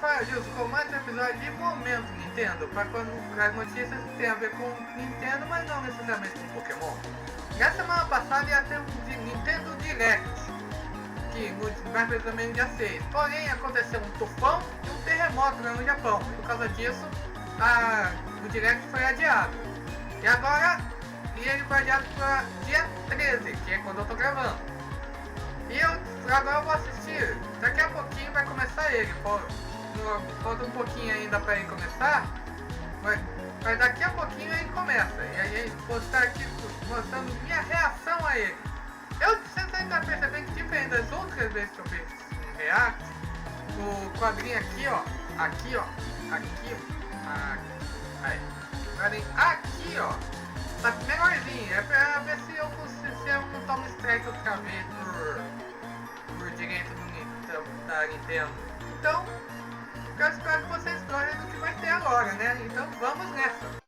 Adilso, comande o episódio de Momento Nintendo, para quando as notícias tem a ver com Nintendo, mas não necessariamente com Pokémon. Na semana passada ia ter um Nintendo Direct, que mais precisamente no dia 6. Porém, aconteceu um tufão e um terremoto lá no Japão. E por causa disso, o Direct foi adiado. E agora, ele foi adiado para dia 13, que é quando eu tô gravando. E agora eu vou assistir. Daqui a pouquinho vai começar ele. Falta um pouquinho ainda para ele começar. Mas daqui a pouquinho ele começa. E aí vou estar aqui mostrando minha reação a ele. Vocês ainda percebendo que diferente das outras vezes que eu fiz um react, o quadrinho aqui, ó. Aqui, ó. Aqui, ó. Aqui, ó. Tá melhorzinho. É pra ver se eu não tomo strike outra vez por direito da Nintendo. Então, eu espero que vocês gostem do que vai ter agora, né? Então vamos nessa.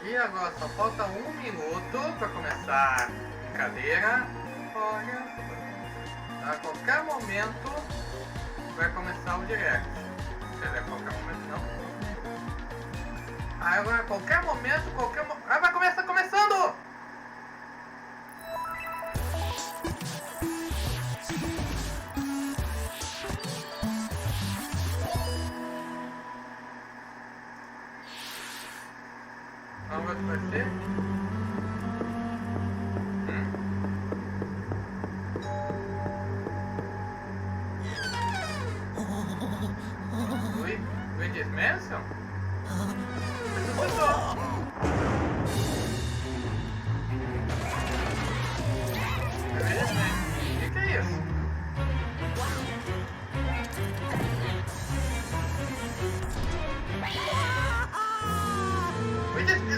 E agora só falta 1 minuto para começar a brincadeira. Olha, a qualquer momento vai começar o direct. Quer dizer, a qualquer momento não. Agora a qualquer momento, vai começar começando! Vamos ver o que vai ser. Luigi's Mansion? Ressuscitou! O que é isso?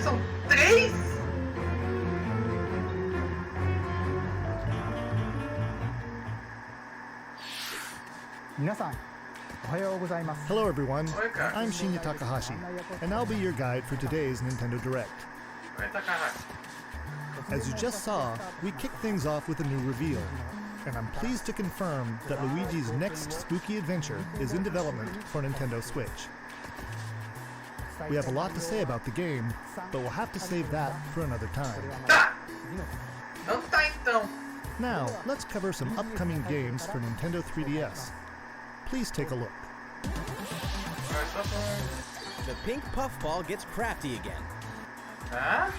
São 3? Hello everyone, I'm Shinya Takahashi, and I'll be your guide for today's Nintendo Direct. As you just saw, we kick things off with a new reveal, and I'm pleased to confirm that Luigi's next spooky adventure is in development for Nintendo Switch. We have a lot to say about the game, but we'll have to save that for another time. Now, let's cover some upcoming games for Nintendo 3DS. Please take a look. The pink puffball gets crafty again. Huh?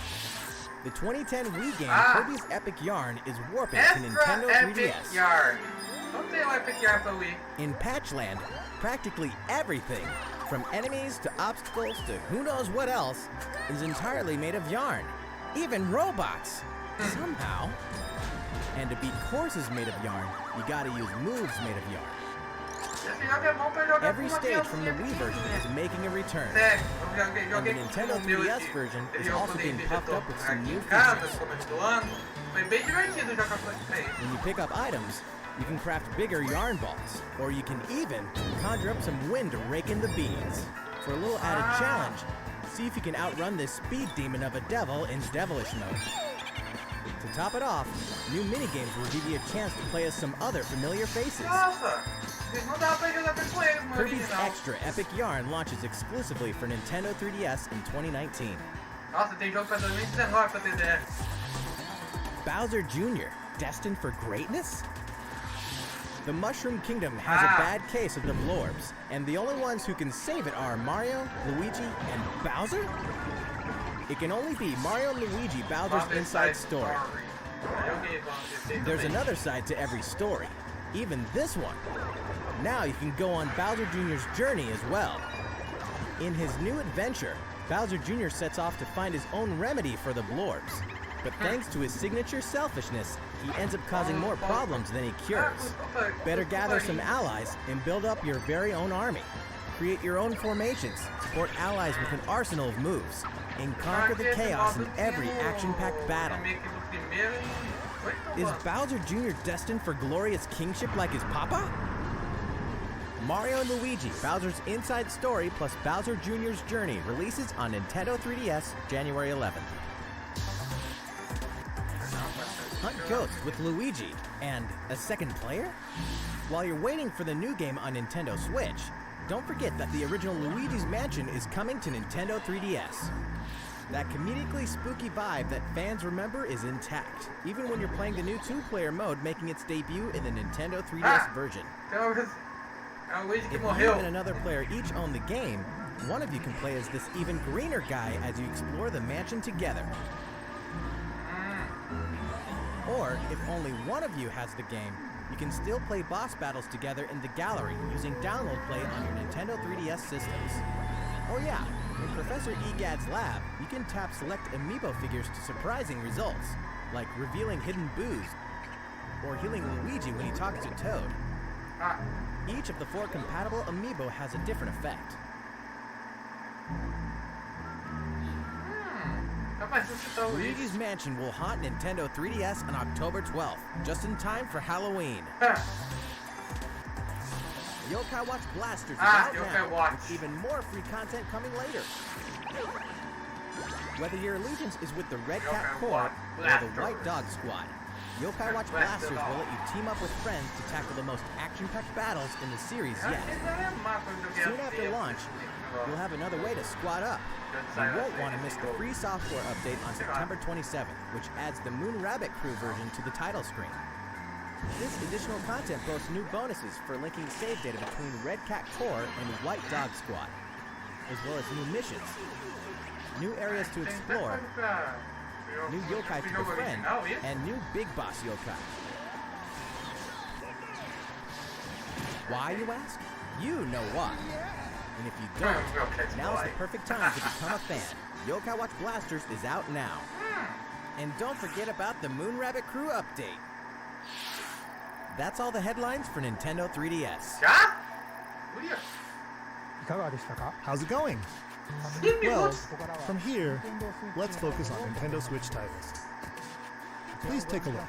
The 2010 Wii game Kirby's Epic Yarn is warping to Nintendo 3DS. Epic Yarn. Don't say Epic Yarn for Wii. In Patchland, practically everything, from enemies to obstacles to who knows what else, is entirely made of yarn. Even robots! Somehow. And to beat courses made of yarn, you gotta use moves made of yarn. Every stage from the Wii version is making a return. And the Nintendo 3DS version is also being puffed up with some new features. When you pick up items, you can craft bigger yarn balls, or you can even conjure up some wind to rake in the beads. For a little added challenge, see if you can outrun this speed demon of a devil in devilish mode. To top it off, new minigames will give you a chance to play as some other familiar faces. Kirby's Extra Epic Yarn launches exclusively for Nintendo 3DS in 2019. Nossa, tem jogo pra 2019 pra 3DS. Bowser Jr., destined for greatness? The Mushroom Kingdom has a bad case of the Blorbs, and the only ones who can save it are Mario, Luigi, and Bowser? It can only be Mario and Luigi Bowser's inside story. There's another side to every story, even this one. Now you can go on Bowser Jr.'s journey as well. In his new adventure, Bowser Jr. sets off to find his own remedy for the Blorbs. But thanks to his signature selfishness, he ends up causing more problems than he cures. Better gather some allies and build up your very own army. Create your own formations, support allies with an arsenal of moves, and conquer the chaos in every action-packed battle. Is Bowser Jr. destined for glorious kingship like his papa? Mario & Luigi, Bowser's Inside Story plus Bowser Jr.'s Journey releases on Nintendo 3DS January 11th. hunt ghosts with Luigi and a second player? While you're waiting for the new game on Nintendo Switch, don't forget that the original Luigi's Mansion is coming to Nintendo 3DS. That comedically spooky vibe that fans remember is intact, even when you're playing the new 2-player mode making its debut in the Nintendo 3DS version. If you and another player each own the game, one of you can play as this even greener guy as you explore the mansion together. Or, if only one of you has the game, you can still play boss battles together in the gallery using download play on your Nintendo 3DS systems. Oh yeah, in Professor Egad's lab, you can tap select amiibo figures to surprising results, like revealing hidden boos, or healing Luigi when he talks to Toad. Each of the 4 compatible amiibo has a different effect. Luigi's Mansion will haunt Nintendo 3DS on October 12th, just in time for Halloween. Yokai Watch Blasters is out now, with even more free content coming later. Whether your allegiance is with the Red Cat Corps or the White Dog Squad, Yokai Watch Blasters will let you team up with friends to tackle the most action-packed battles in the series yet. Soon after launch, you'll have another way to squad up. You won't want to miss the free software update on September 27th, which adds the Moon Rabbit Crew version to the title screen. This additional content boasts new bonuses for linking save data between Red Cat Corps and White Dog Squad, as well as new missions, new areas to explore, new yokai to befriend, and new Big Boss yokai. Why, you ask? You know why. And if you don't, now's the perfect time to become a fan. Yokai Watch Blasters is out now. And don't forget about the Moon Rabbit Crew update. That's all the headlines for Nintendo 3DS. How's it going? Well, from here, let's focus on Nintendo Switch titles. Please take a look.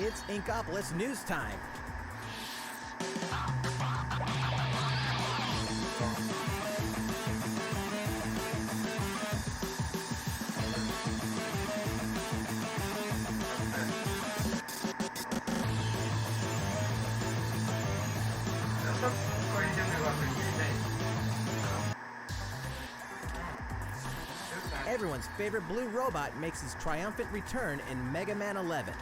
It's Inkopolis news time. Everyone's favorite blue robot makes his triumphant return in Mega Man 11.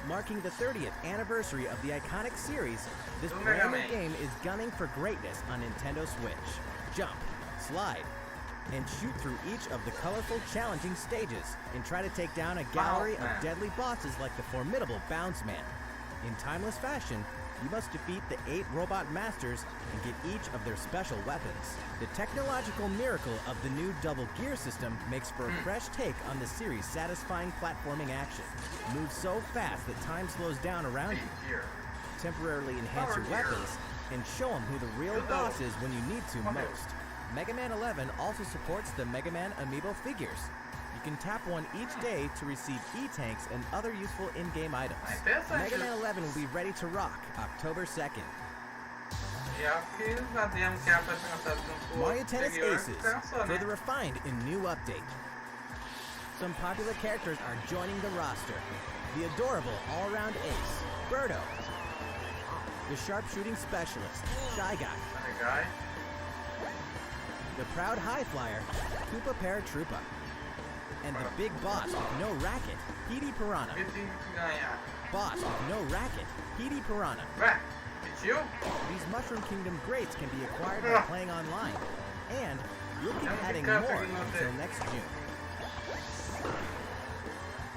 Marking the 30th anniversary of the iconic series, this brand new game is gunning for greatness on Nintendo Switch. Jump, slide, and shoot through each of the colorful, challenging stages, and try to take down a gallery of deadly bosses like the formidable Bounce Man. In timeless fashion, you must defeat the 8 robot masters and get each of their special weapons. The technological miracle of the new double gear system makes for a fresh take on the series' satisfying platforming action. Move so fast that time slows down around you. Temporarily enhance your weapons and show them who the real boss is when you need to most. Mega Man 11 also supports the Mega Man amiibo figures. You can tap one each day to receive E-Tanks and other useful in-game items. Mega Man 11 will be ready to rock October 2nd. Mario Tennis Aces, further refined in new update. Some popular characters are joining the roster. The adorable all-around ace, Birdo. The sharpshooting specialist, Shy Guy. The proud high flyer, Koopa Paratroopa. And the big boss with no racket, Petey Piranha. Boss with no racket, Petey Piranha. These Mushroom Kingdom greats can be acquired by playing online, and we'll keep adding more until next June.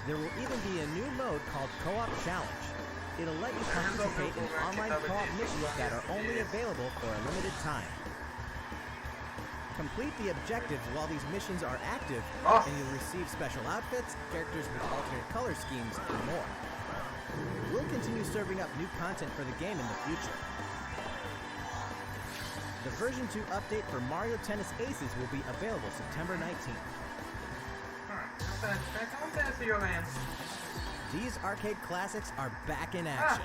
There will even be a new mode called Co-op Challenge. It'll let you participate in online co-op missions that are only available for a limited time. Complete the objectives while these missions are active, and you'll receive special outfits, characters with alternate color schemes, and more. We'll continue serving up new content for the game in the future. The version 2 update for Mario Tennis Aces will be available September 19th. These arcade classics are back in action.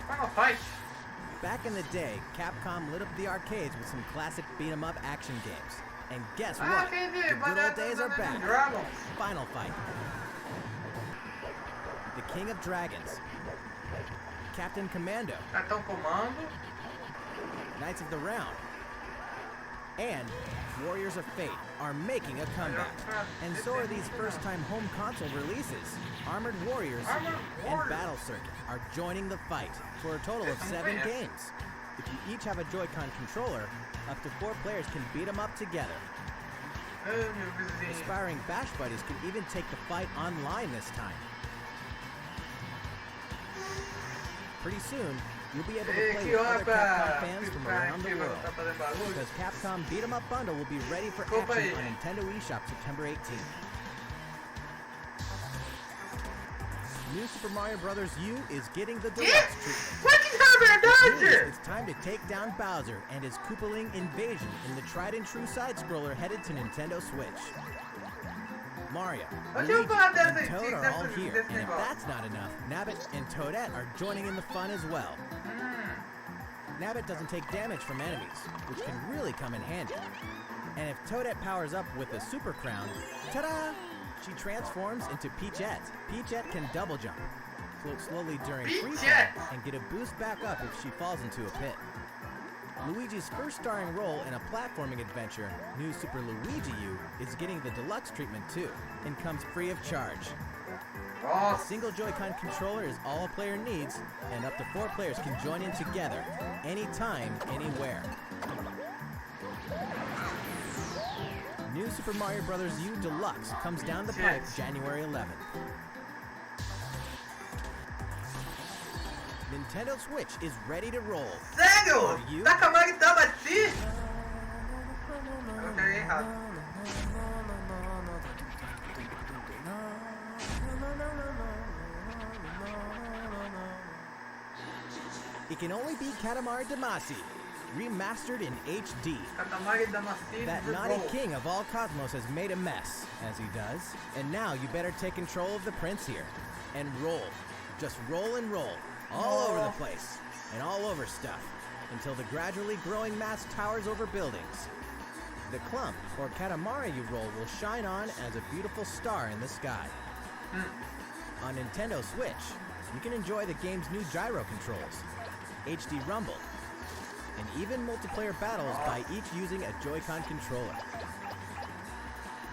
Back in the day, Capcom lit up the arcades with some classic beat-em-up action games. And guess Ah, what? entendi. The good old days are back. Dragons. Final fight. The King of Dragons. Captain Commando. Capitão Comando. Knights of the Round. And Warriors of Fate are making a comeback. And so are these first-time home console releases. Armored Warriors and Battle Circuit are joining the fight for a total of 7 games. If you each have a Joy-Con controller, up to 4 players can beat them up together. Aspiring Bash Buddies can even take the fight online this time. Pretty soon, you'll be able to play with other Capcom fans from around the world. Because Capcom Beat 'em Up Bundle will be ready for action on Nintendo eShop September 18th. New Super Mario Bros. U is getting the deluxe treatment. Which means it's time to take down Bowser and his Koopaling invasion in the tried and true side-scroller headed to Nintendo Switch. Mario, Luigi, and Toad are all here, and if that's not enough, Nabbit and Toadette are joining in the fun as well. Nabbit doesn't take damage from enemies, which can really come in handy. And if Toadette powers up with a Super Crown, ta-da! She transforms into Peachette. Peachette can double jump, float slowly during freefall, and get a boost back up if she falls into a pit. Luigi's first starring role in a platforming adventure, New Super Luigi U, is getting the deluxe treatment too, and comes free of charge. A single Joy-Con controller is all a player needs, and up to 4 players can join in together, anytime, anywhere. New Super Mario Bros. U Deluxe comes down the pipe January 11th. Nintendo Switch is ready to roll. Sério? Tá com a Magdama assim? Eu peguei errado. It can only be Katamari Damacy, remastered in HD. That naughty king of all cosmos has made a mess, as he does, and now you better take control of the prince here. And roll. Just roll and roll. All over the place, and all over stuff, until the gradually growing mass towers over buildings. The clump, or Katamari you roll, will shine on as a beautiful star in the sky. On Nintendo Switch, you can enjoy the game's new gyro controls, HD Rumble, and even multiplayer battles by each using a Joy-Con controller.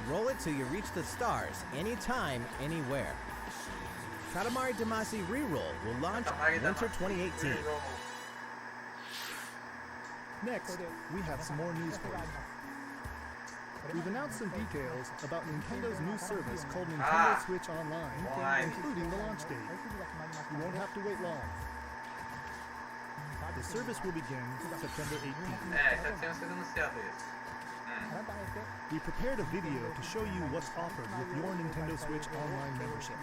Roll it till you reach the stars, anytime, anywhere. Katamari Damacy Reroll will launch winter 2018. Next, we have some more news for you. We've announced some details about Nintendo's new service called Nintendo Switch Online, including the launch date. You won't have to wait long. The service will begin September 18th. Já tinha sido anunciado isso. We prepared a video to show you what's offered with your Nintendo Switch Online membership.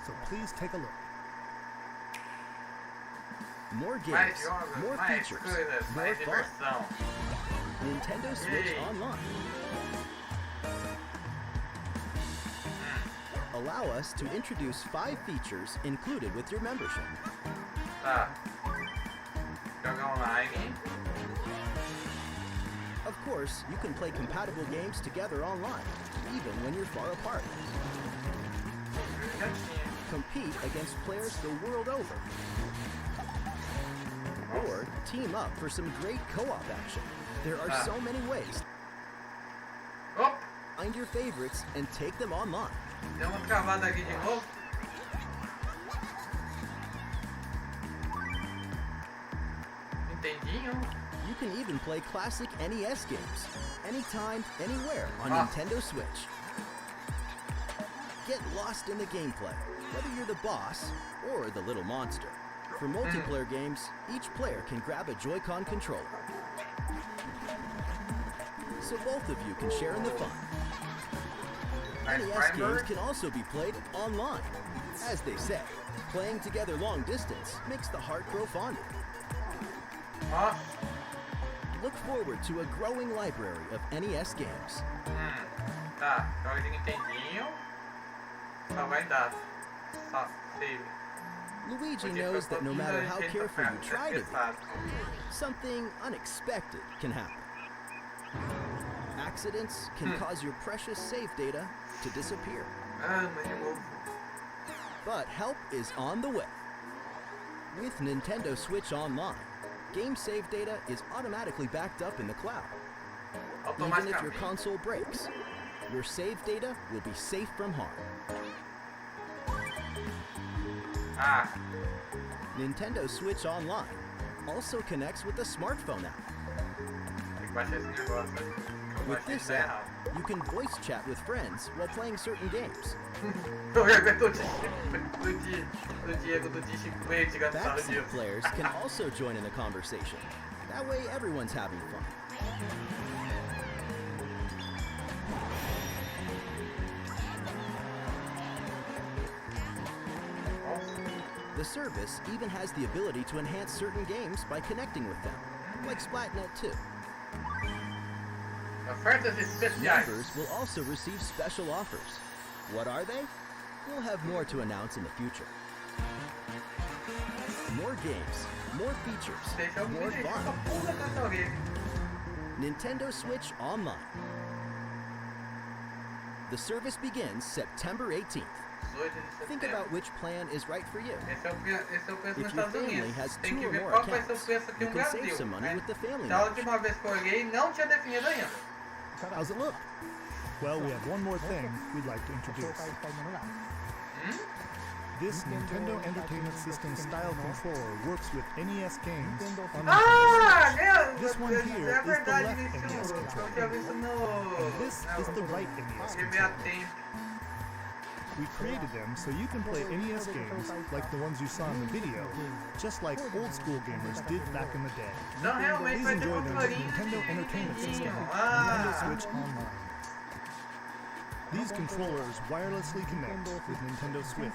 So please take a look. More games, more features, more fun. Nintendo Switch Online. Allow us to introduce 5 features included with your membership. Tá. Jogar online. Of course, you can play compatible games together online, even when you're far apart. Compete against players the world over. Or team up for some great co-op action. There are so many ways. Find your favorites and take them online. Deu uma travada aqui de novo. Entendinho. You can even play classic NES games, anytime, anywhere on Nintendo Switch. Get lost in the gameplay, whether you're the boss or the little monster. For multiplayer games, each player can grab a Joy-Con controller. So both of you can share in the fun. NES games can also be played online. As they say, playing together long distance makes the heart grow fonder. Look forward to a growing library of NES games. Tá, joga de Nintendinho. Só vai dar. Só save. Luigi knows that no matter how careful you try to be, something unexpected can happen. accidents can cause your precious save data to disappear. Ah, mas de novo. But help is on the way. With Nintendo Switch Online, game save data is automatically backed up in the cloud. Even if your console breaks, your save data will be safe from harm. Ah, Nintendo Switch Online also connects with the smartphone app. tem que baixar esse negócio. Que eu With baixei this tá app, errado. you can voice chat with friends while playing certain games. Eu aguento do Diego do Display de gastar Backseat disso. players can also join in the conversation. That way, everyone's having fun. The service even has the ability to enhance certain games by connecting with them, like Splatnet 2. Ofertas especiais. Members will also receive special offers. What are they? We'll have more to announce in the future. More games, more features, Deixa eu more me deixar fun. essa porra dessa orelha. Nintendo Switch Online. The service begins September 18th. 18 de Think setembro. about which plan is right for you. Esse é o preço nos If your Estados family Unidos. has Tem que 2 or ver more qual vai ser o accounts, preço aqui you no can save Brasil. some money with the family Da membership. última vez que eu olhei, não tinha definido ainda. How's it look? Well, we have one more thing we'd like to introduce. This Nintendo Entertainment System style controller works with NES games on Ah, né? This one here É is the verdade, left isso NES eu controller. tinha visto no... This is the right NES GBA controller. Tempo. We created them so you can play NES games like the ones you saw in the video, just like old school gamers did back in the day. Então realmente Please vai ter enjoy them with controlinho Nintendo de Entertainment System, Nintendinho. Nintendo Ah, Switch Online. These controllers wirelessly connect with Nintendo Switch,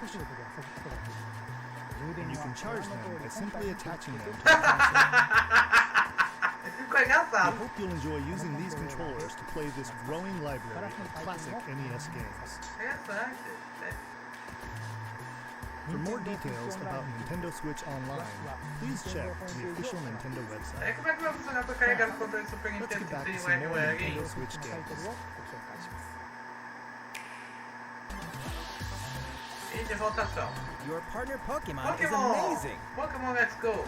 and you can charge them by simply attaching them to the console. ficou We engraçado. hope you'll enjoy using these controllers to play this growing library of classic NES games. Interessante. For more details about Nintendo Switch Online, please check the official Nintendo website. É como é que vai funcionar pra carregar o controle do Super Let's Nintendo get back sem to o some more WR, Nintendo hein? Switch games. E de rotação. Your partner Pokemon is Pokémon! amazing! Pokémon Let's Go!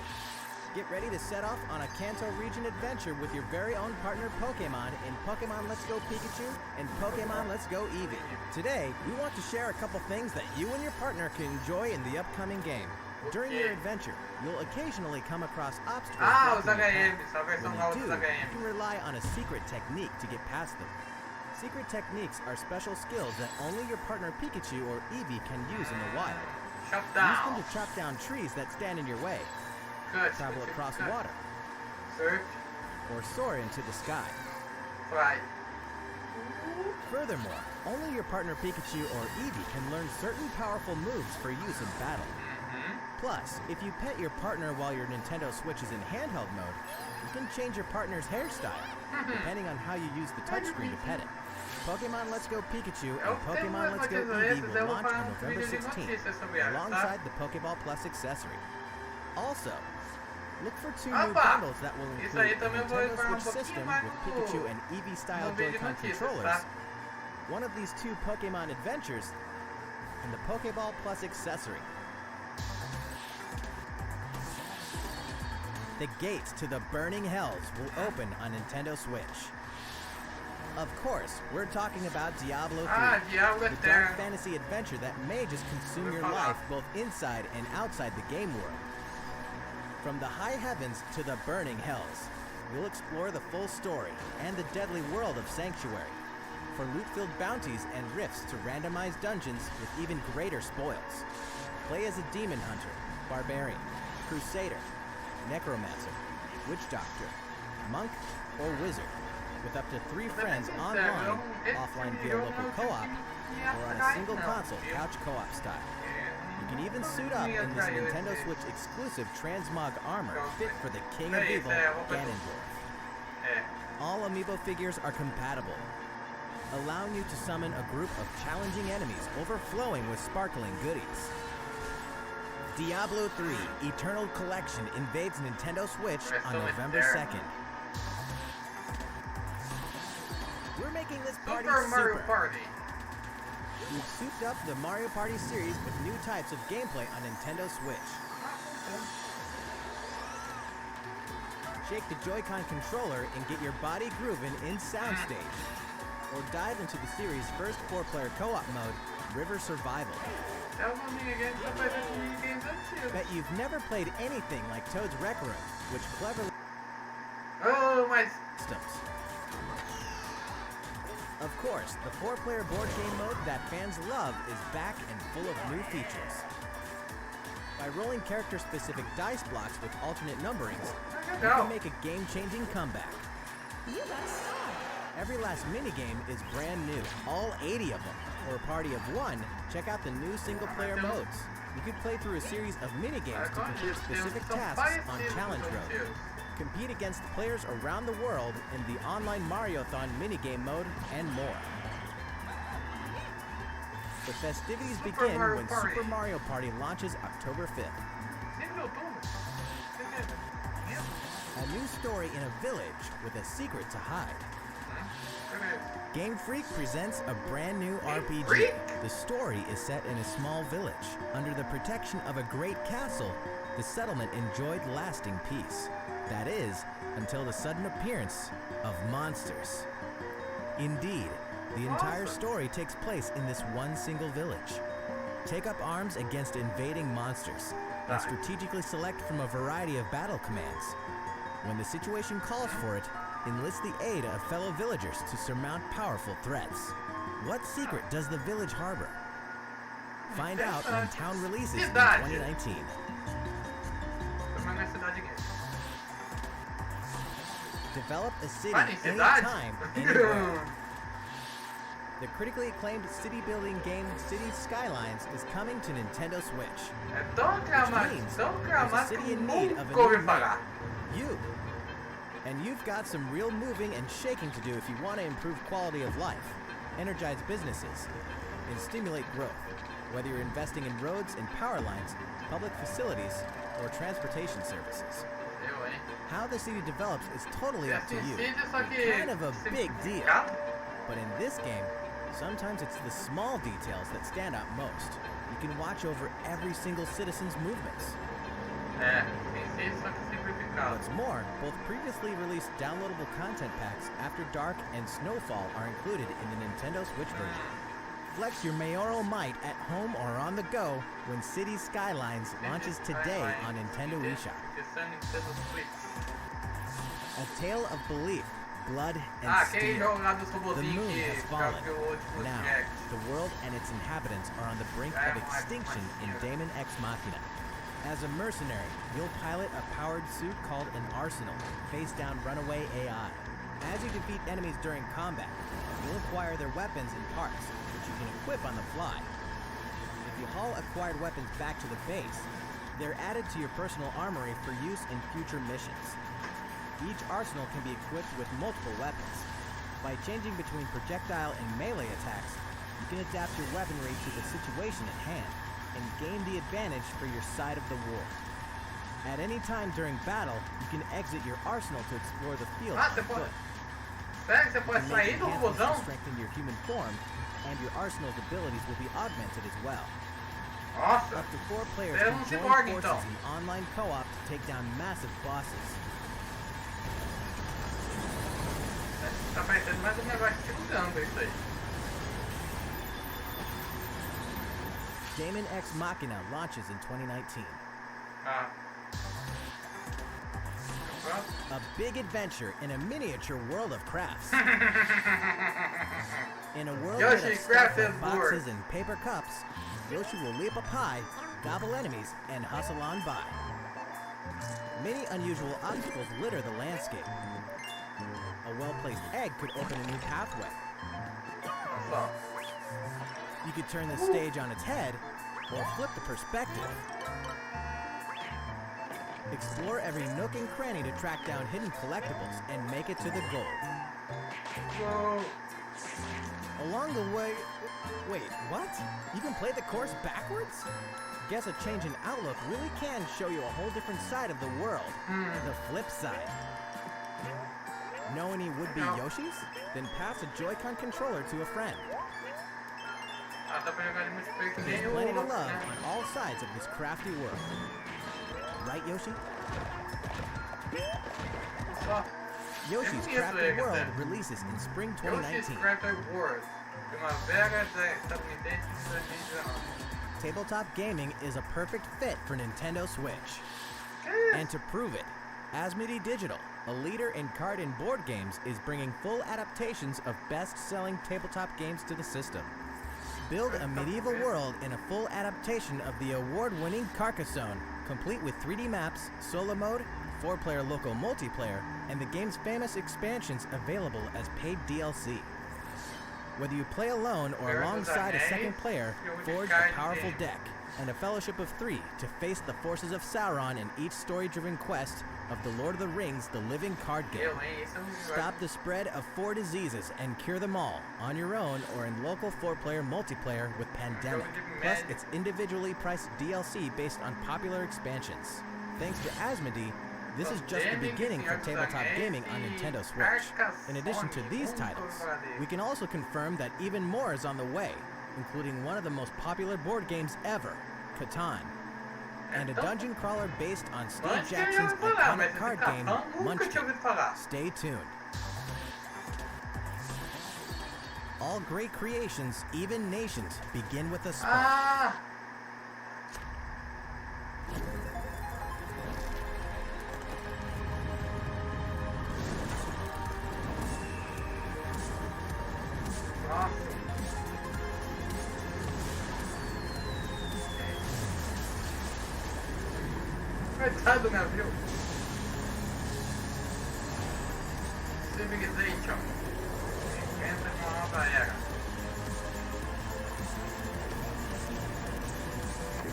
Get ready to set off on a Kanto region adventure with your very own partner Pokemon in Pokemon Let's Go Pikachu and Pokemon Let's Go Eevee. Today, we want to share a couple things that you and your partner can enjoy in the upcoming game. During your adventure, you'll occasionally come across obstacles Ah, os blocking your path. HMs, a versão When nova you dos do, you HMs. can rely on a secret technique to get past them. Secret techniques are special skills that only your partner Pikachu or Eevee can use in the wild. Shut Use them down. to chop down trees that stand in your way, Cut. travel across cut. water, Search. or soar into the sky. Fly. Furthermore, only your partner Pikachu or Eevee can learn certain powerful moves for use in battle. Plus, if you pet your partner while your Nintendo Switch is in handheld mode, you can change your partner's hairstyle, depending on how you use the touchscreen to pet it. Pokemon Let's Go Pikachu and Pokemon Let's Go Eevee will launch on November 16th, alongside the Pokeball Plus accessory. Also, look for 2 new Opa! bundles that will Isso aí include a também vou Nintendo falar Switch system mais with no- Pikachu and Eevee-style no vídeo Joy-Con notícias, controllers, tá? one of these 2 Pokemon adventures, and the Pokeball Plus accessory. The gates to the burning hells will open on Nintendo Switch. Of course, we're talking about Diablo 3, Ah, Diablo the dark Eterno. fantasy adventure that may just consume your Falar. life both inside and outside the game world. From the high heavens to the burning hells, we'll explore the full story and the deadly world of Sanctuary, for loot-filled bounties and rifts to randomized dungeons with even greater spoils. Play as a demon hunter, barbarian, crusader, necromancer, witch doctor, monk, or wizard, with up to 3 friends online, offline via local co-op, or on a single console couch co-op style. You can even suit up in this Nintendo Switch exclusive transmog armor fit for the King of Evil, Ganondorf. É. All amiibo figures are compatible, allowing you to summon a group of challenging enemies overflowing with sparkling goodies. Diablo 3 Eternal Collection invades Nintendo Switch on November 2nd. We're making this party Super Mario super. Party. We've souped up the Mario Party series with new types of gameplay on Nintendo Switch. Shake the Joy-Con controller and get your body grooving in Soundstage. Or dive into the series' first 4-player co-op mode, River Survival. É uma minigame que vai ver com minigames antigos. Bet you've never played anything like Toad's Rec Room, which cleverly Oh, mas... systems. Of course, the 4-player board game mode that fans love is back and full of new features. By rolling character-specific dice blocks with alternate numberings, you can make a game-changing comeback. Every last minigame is brand new, all 80 of them. For a party of one, check out the new single-player modes. You could play through a series of minigames to complete specific tasks on Challenge Road. Compete against players around the world in the online Mariothon minigame mode, and more. The festivities begin when Super Mario Party launches October 5th. A new story in a village with a secret to hide. Game Freak presents a brand new RPG. The story is set in a small village. Under the protection of a great castle, the settlement enjoyed lasting peace. That is, until the sudden appearance of monsters. Indeed, the entire story takes place in this one single village. Take up arms against invading monsters, and strategically select from a variety of battle commands. When the situation calls for it, enlist the aid of fellow villagers to surmount powerful threats. What secret does the village harbor? Find out when town releases in 2019. Develop a city anytime, anywhere. The critically acclaimed city-building game Cities Skylines is coming to Nintendo Switch. Which means there's a city in need of a new mayor. You. And you've got some real moving and shaking to do if you want to improve quality of life, energize businesses, and stimulate growth, whether you're investing in roads and power lines, public facilities, or transportation services. How the city develops is totally up to you. It's kind of a big deal. But in this game, sometimes it's the small details that stand out most. You can watch over every single citizen's movements. What's more, both previously released downloadable content packs After Dark and Snowfall are included in the Nintendo Switch version. Flex your mayoral might at home or on the go when Cities Skylines launches today on Nintendo eShop. A tale of belief, blood, and steel. The moon has fallen. Now, the world and its inhabitants are on the brink of extinction in Daemon X Machina. As a mercenary, you'll pilot a powered suit called an Arsenal, face down runaway AI. As you defeat enemies during combat, you'll acquire their weapons and parts, which you can equip on the fly. If you haul acquired weapons back to the base, they're added to your personal armory for use in future missions. Each arsenal can be equipped with multiple weapons. By changing between projectile and melee attacks, you can adapt your weaponry to the situation at hand, and gain the advantage for your side of the war. At any time during battle, you can exit your arsenal to explore the field on foot. Sério, você pode sair do robôzão? To strengthen your human form, and your arsenal's abilities will be augmented as well. Nossa! Up to 4 players Você é can join ciborgue, forces então. in online co-op to take down massive bosses. Tá parecendo mais um negócio de Gamba, isso aí. Daemon X Machina launches in 2019. A big adventure in a miniature world of crafts. In a world made of styrofoam boxes and paper cups, Yoshi will leap up high, gobble enemies, and hustle on by. Many unusual obstacles litter the landscape. A well-placed egg could open a new pathway. You could turn the stage on its head, or flip the perspective. Explore every nook and cranny to track down hidden collectibles and make it to the goal. Whoa. Along the way... Wait, what? You can play the course backwards? Guess a change in outlook really can show you a whole different side of the world. The flip side. Know any would-be Yoshis? Then pass a Joy-Con controller to a friend. Dá pra jogar de multiplayer que There's nem o plenty to outro, love né? on all sides of this crafty world. Right, Yoshi? Só. Yoshi's Crafted World releases in spring Yoshi's 2019. Crafted World. Primavera estadunidense de 2019. Tabletop gaming is a perfect fit for Nintendo Switch. And to prove it, Asmodee Digital, a leader in card and board games, is bringing full adaptations of best-selling tabletop games to the system. Build a medieval world in a full adaptation of the award-winning Carcassonne, complete with 3D maps, solo mode, 4-player local multiplayer, and the game's famous expansions available as paid DLC. Whether you play alone or alongside a second player, forge a powerful deck and a fellowship of 3 to face the forces of Sauron in each story-driven quest of the Lord of the Rings The Living Card Game. Stop the spread of 4 diseases and cure them all on your own or in local 4-player multiplayer with Pandemic, plus its individually priced DLC based on popular expansions. Thanks to Asmodee, this is just the beginning for tabletop gaming on Nintendo Switch. In addition to these titles, we can also confirm that even more is on the way, including one of the most popular board games ever, Catan, and a dungeon crawler based on Steve Jackson's iconic card game, Munchkin. Stay tuned. All great creations, even nations, begin with a spark. Coitado do navio. Civilization. Entra em uma nova era.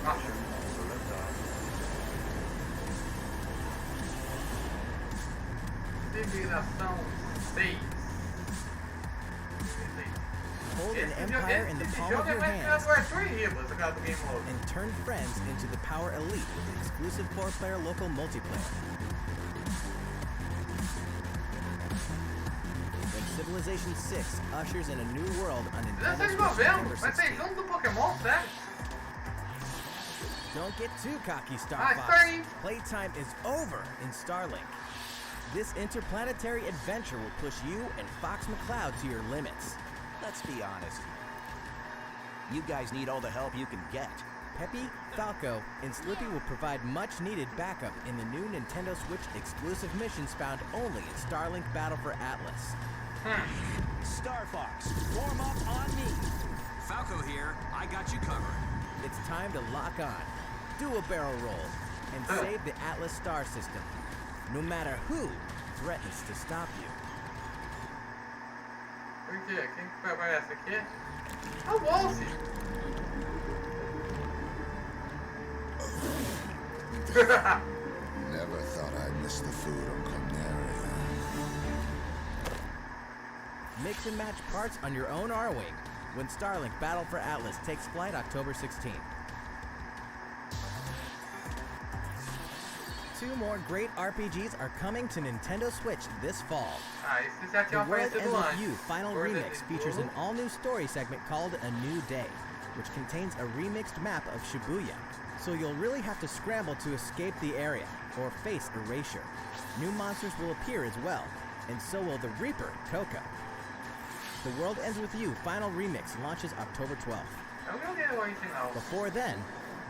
Nossa. Civilização 6. Hold an empire in the palm of your hands and turn friends into the Power Elite with exclusive 4-player local multiplayer. When Civilization 6 ushers in a new world on Nintendo Switch November 16th. Don't get too cocky, Star Fox. Playtime is over in Starlink. This interplanetary adventure will push you and Fox McCloud to your limits. Let's be honest. You guys need all the help you can get. Peppy, Falco, and Slippy will provide much-needed backup in the new Nintendo Switch exclusive missions found only in Starlink Battle for Atlas. Star Fox, warm up on me. Falco here. I got you covered. It's time to lock on, do a barrel roll, and save the Atlas star system, no matter who threatens to stop you. Por quê? Quem que vai aparecer aqui? É o Wolf! Never thought I'd miss the food on Corneria. Mix and match parts on your own R-Wing when Starlink Battle for Atlas takes flight October 16th. 2 more great RPGs are coming to Nintendo Switch this fall. The World Ends With You Final Remix features an all-new story segment called A New Day, which contains a remixed map of Shibuya, so you'll really have to scramble to escape the area, or face erasure. New monsters will appear as well, and so will the Reaper, Coco. The World Ends With You Final Remix launches October 12th. Before then,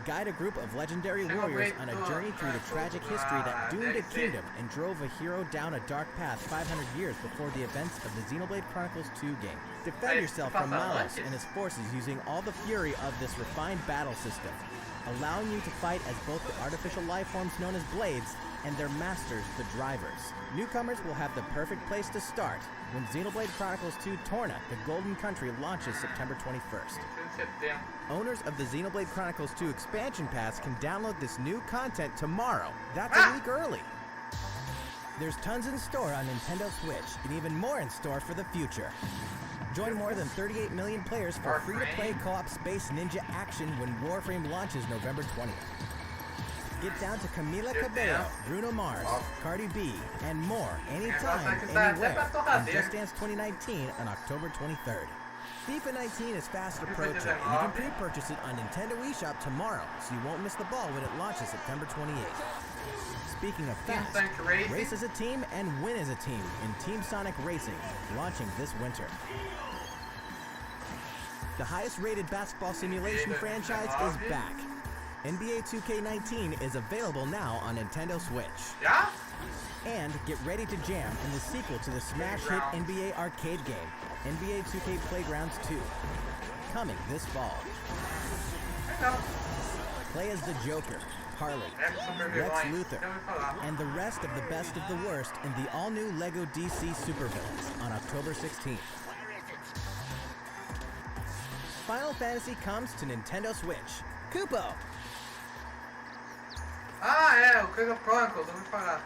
guide a group of legendary warriors on a journey through the tragic history that doomed a kingdom and drove a hero down a dark path 500 years before the events of the Xenoblade Chronicles 2 game. Defend yourself from Malos and his forces using all the fury of this refined battle system, allowing you to fight as both the artificial life forms known as blades and their masters, the drivers. Newcomers will have the perfect place to start when Xenoblade Chronicles 2 Torna, the Golden Country, launches September 21st. Owners of the Xenoblade Chronicles 2 expansion pass can download this new content tomorrow. That's a week early. There's tons in store on Nintendo Switch, and even more in store for the future. Join more than 38 million players for free-to-play co-op space ninja action when Warframe launches November 20th. Get down to Camila Cabello, Bruno Mars, Cardi B, and more anytime, anywhere on Just Dance 2019 on October 23rd. FIFA 19 is fast approaching, and you can pre-purchase it on Nintendo eShop tomorrow, so you won't miss the ball when it launches September 28th. Speaking of fast, race as a team and win as a team in Team Sonic Racing, launching this winter. The highest-rated basketball simulation franchise is back. NBA 2K19 is available now on Nintendo Switch. Yeah? And get ready to jam in the sequel to the smash hit NBA arcade game, NBA 2K Playgrounds 2, coming this fall. Play as the Joker, Harley, Lex Luthor, and the rest of the best of the worst in the all-new LEGO DC Supervillains on October 16th. Final Fantasy comes to Nintendo Switch. Kupo! Ah, é, o Craig of Chronicles, eu vou falar.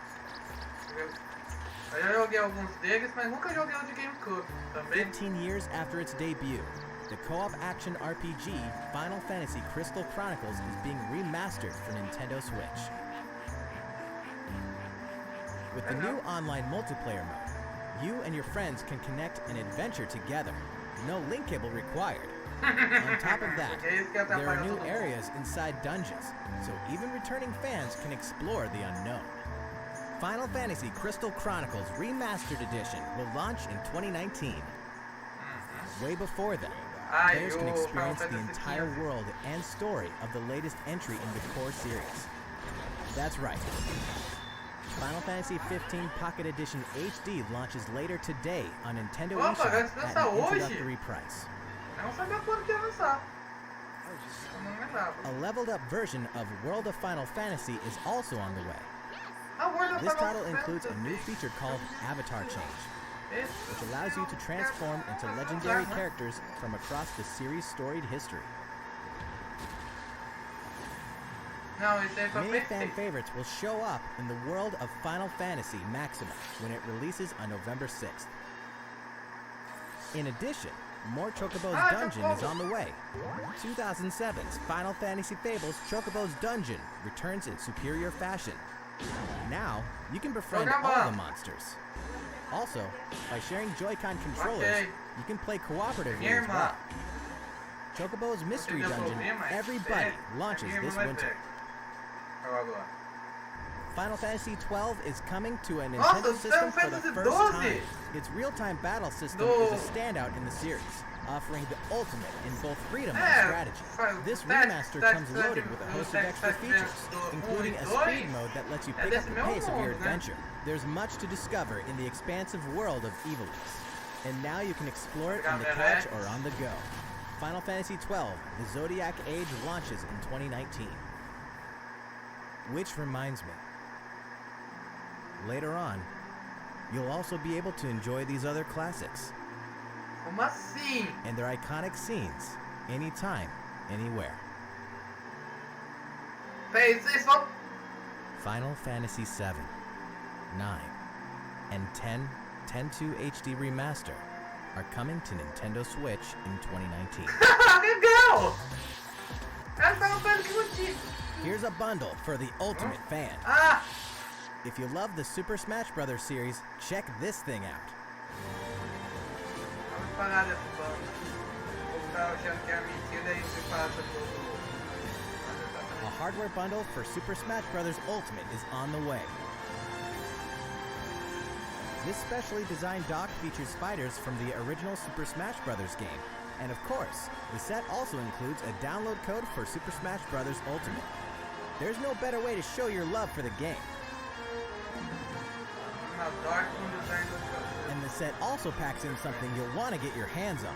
Eu já joguei alguns deles, mas nunca joguei o de GameCube também. 15 years after its debut, the co-op action RPG Final Fantasy Crystal Chronicles is being remastered for Nintendo Switch. With the new online multiplayer mode, you and your friends can connect and adventure together. No link cable required. On top of that, there are new areas inside dungeons, so even returning fans can explore the unknown. Final Fantasy Crystal Chronicles Remastered Edition will launch in 2019. Way before then, players can experience the entire world and story of the latest entry in the core series. That's right. Final Fantasy XV Pocket Edition HD launches later today on Nintendo eShop at an introductory price. A leveled up version of World of Final Fantasy is also on the way. This title includes a new feature called Avatar Change, which allows you to transform into legendary characters from across the series' storied history. Many fan favorites will show up in the world of Final Fantasy Maxima when it releases on November 6th. In addition, more Chocobo's Dungeon is on the way. 2007's Final Fantasy Fables Chocobo's Dungeon returns in superior fashion. Now, you can befriend all the monsters. Also, by sharing Joy-Con controllers, you can play cooperatively as well. Chocobo's Mystery Dungeon, Everybody, launches this winter. Final Fantasy XII is coming to a Nintendo system for the first time. Its real-time battle system is a standout in the series, offering the ultimate in both freedom and strategy. This remaster comes loaded with a host of extra features, including a speed mode that lets you pick up the pace of your adventure. There's much to discover in the expansive world of Ivalice, and now you can explore it on the couch or on the go. Final Fantasy XII, The Zodiac Age launches in 2019. Which reminds me, later on, you'll also be able to enjoy these other classics. And their iconic scenes, anytime, anywhere. Final Fantasy VII, 9, and 10/2 HD Remaster are coming to Nintendo Switch in 2019. Here's a bundle for the ultimate fan. If you love the Super Smash Bros. Series, check this thing out. A hardware bundle for Super Smash Bros. Ultimate is on the way. This specially designed dock features fighters from the original Super Smash Bros. Game. And of course, the set also includes a download code for Super Smash Bros. Ultimate. There's no better way to show your love for the game. And the set also packs in something you'll want to get your hands on.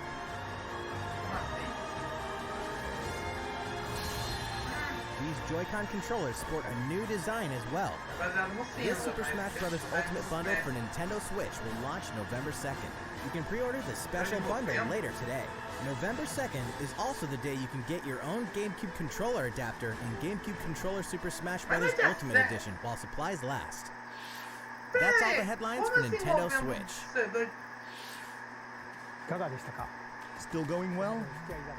These Joy-Con controllers sport a new design as well. This Super Smash Bros. Ultimate Bundle for Nintendo Switch will launch November 2nd. You can pre-order the special bundle later today. November 2nd is also the day you can get your own GameCube controller adapter in GameCube Controller Super Smash Bros. Ultimate Edition while supplies last. That's all the headlines for Nintendo Switch. Still going well?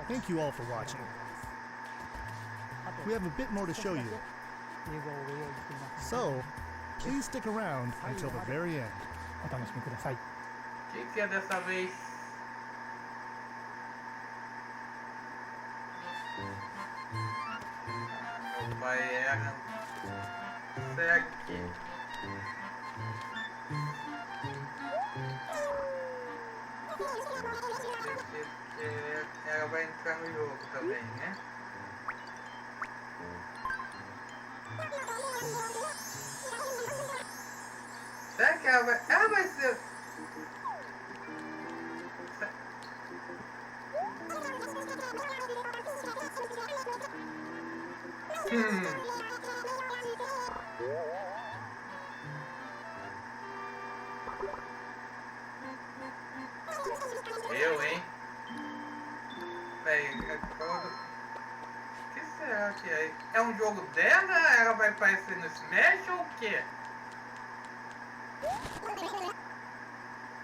Thank you all for watching. We have a bit more to show you. So, please stick around until the very end. お楽しみください。 O que é dessa vez? Meu pai era... Será que... Ela vai entrar no jogo também, né? Será que ela vai... Ela vai ser... Eu, hein? Peraí, o que será que é? É um jogo dela? Ela vai aparecer no Smash ou o quê?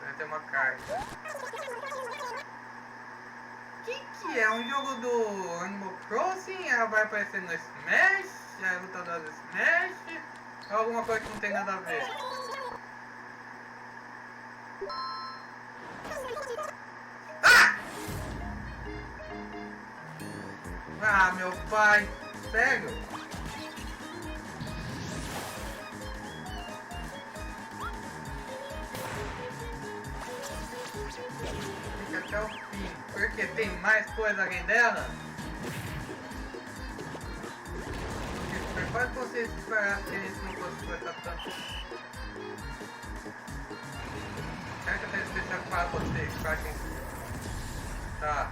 Vai ter uma carta. Que é? Um jogo do Animal Crossing? Ela vai aparecer no Smash? É lutadora do Smash? Ou alguma coisa que não tem nada a ver? Ah, meu pai, sério? Fica até o fim, porque tem mais coisa além dela? Prepare que vocês esperassem que a gente não fosse conversar tanto. Será que eu tenho especial para vocês? Pra quem... Tá.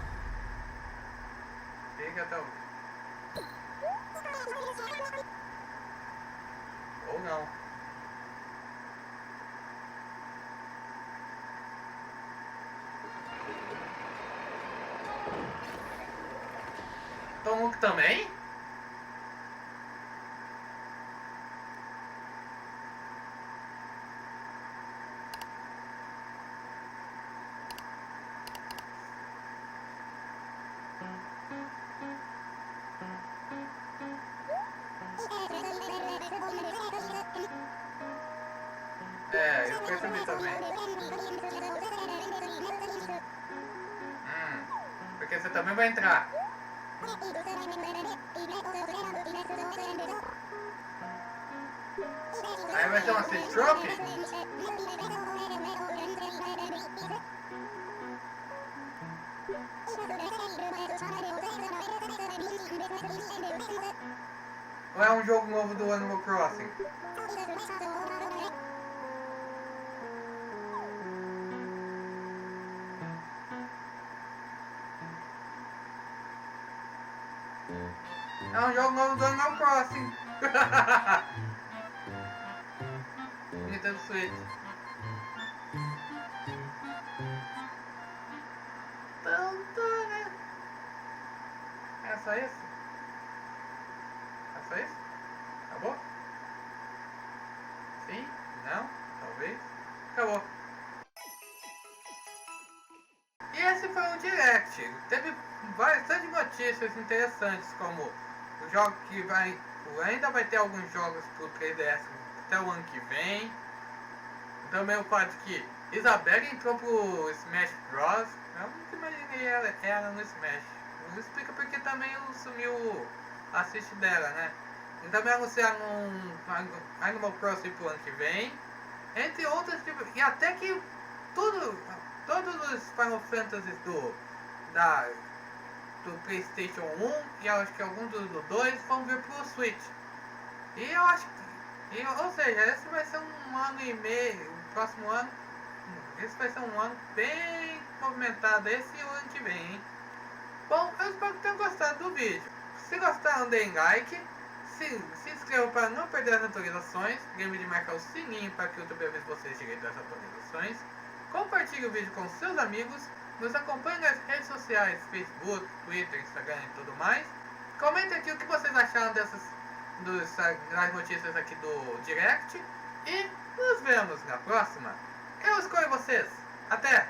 Fica até o... Ou não. Tom Nook também? É, eu percebi também. Porque você também vai entrar. Aí vai ter uma Seed Trophy? Ou é um jogo novo do Animal Crossing? É um jogo novo do Animal Crossing. Nintendo Switch. É só isso? É só isso? Acabou? Sim? Não? Talvez? Acabou. E esse foi um direct. Teve bastante notícias interessantes, como o jogo que vai... Ainda vai ter alguns jogos pro 3DS até o ano que vem. Também o fato de que Isabelle entrou pro Smash Bros. Eu nunca imaginei ela no Smash. Não explica porque também sumiu a assist dela, né? E também anunciaram um Animal Crossing pro ano que vem. Entre outras, e até que todos os Final Fantasy do PlayStation 1 e eu acho que alguns do 2 vão vir pro Switch. E eu acho que, ou seja, esse vai ser um ano e meio, o próximo ano, esse vai ser um ano bem movimentado, esse e o ano que vem, hein? Bom, eu espero que tenham gostado do vídeo. Se gostaram, deem like, se inscrevam para não perder as atualizações, lembre de marcar o sininho para que o YouTube avise vocês direito das atualizações. Compartilhe o vídeo com seus amigos, nos acompanhe nas redes sociais, Facebook, Twitter, Instagram e tudo mais. Comentem aqui o que vocês acharam das notícias aqui do Direct. E nos vemos na próxima. Eu escolho vocês. Até!